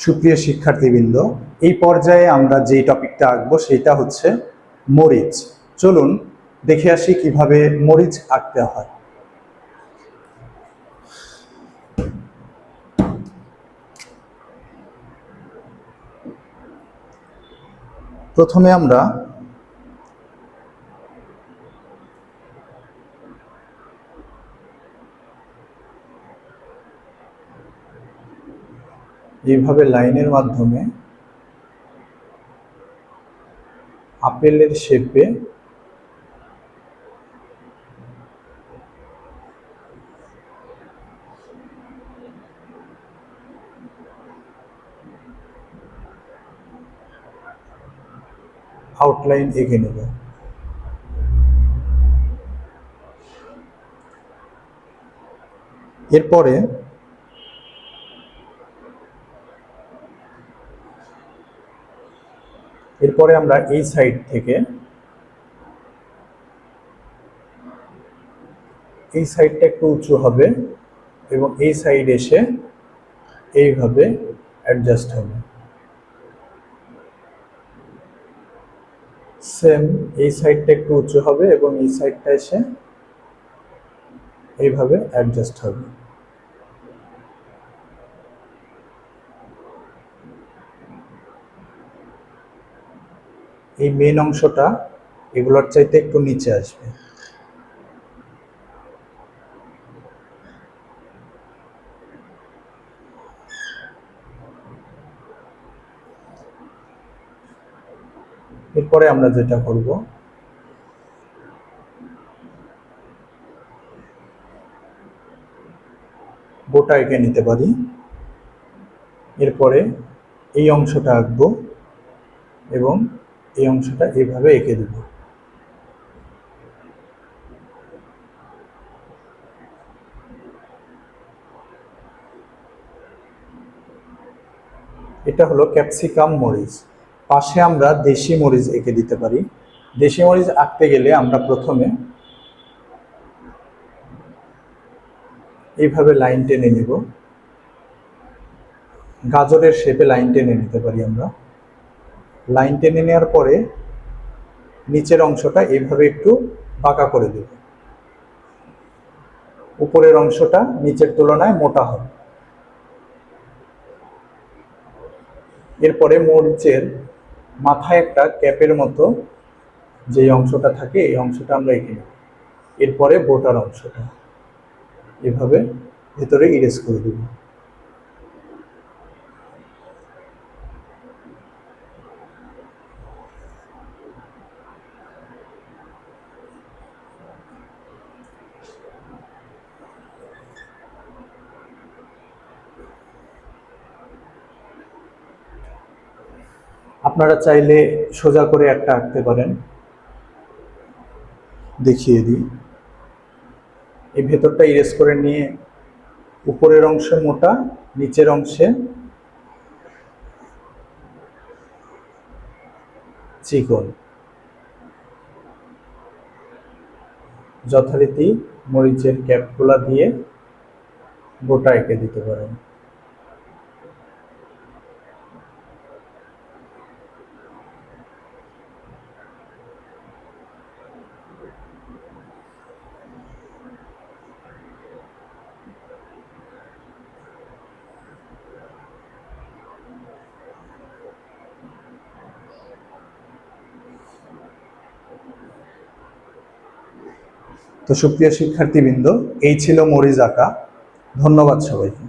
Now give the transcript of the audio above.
সুপ্রিয় শিক্ষার্থীবৃন্দ, এই পর্যায়ে আমরা যেই টপিকটা আঁকবো সেটা হচ্ছে মরিচ। চলুন দেখে আসি কিভাবে মরিচ আঁকতে হয়। প্রথমে আমরা এইভাবে লাইনের মাধ্যমে আপেলের শেপে আউটলাইন এঁকে নেব। এরপরে আমরা এই সাইড থেকে এই সাইডটা একটু উঁচু হবে এবং এই সাইড এসে এইভাবে অ্যাডজাস্ট হবে। সেম এই সাইডটা একটু উঁচু হবে এবং এই সাইডটা এসে এইভাবে অ্যাডজাস্ট হবে। এই মেন অংশটা এগুলোর চাইতে একটু নিচে আসবে। এরপরে আমরা যেটা করব, বোটা এঁকে নিতে পারি। এরপরে এই অংশটা আঁকবো এবং এই অংশটা এইভাবে এঁকে দেব। এটা হলো ক্যাপসিকাম মরিচ। পাশে আমরা দেশি মরিচ এঁকে দিতে পারি। দেশি মরিচ আঁকতে গেলে আমরা প্রথমে এইভাবে লাইন টেনে নেব। গাজরের শেপে লাইন টেনে নিতে পারি আমরা। লাইন টেনে নেওয়ার পরে নিচের অংশটা এইভাবে একটু বাঁকা করে দেব। উপরের অংশটা নিচের তুলনায় মোটা হবে। এরপরে মরিচের মাথায় একটা ক্যাপের মতো যে অংশটা থাকে এই অংশটা আমরা এঁকে নেব। এরপরে বোটার অংশটা এভাবে ভেতরে ইরেজ করে দেব। আপনারা চাইলে সোজা করে একটা আঁকতে পারেন। দেখিয়ে দিই। এই ভেতরটা ইরেজ করে নিয়ে উপরের অংশে মোটা, নিচের অংশে চিকন, যথারীতি মরিচের ক্যাপগুলা দিয়ে গোটা এঁকে দিতে পারেন। তো সুপ্রিয় শিক্ষার্থীবৃন্দ, এই ছিল মরিচ আঁকা। ধন্যবাদ সবাইকে।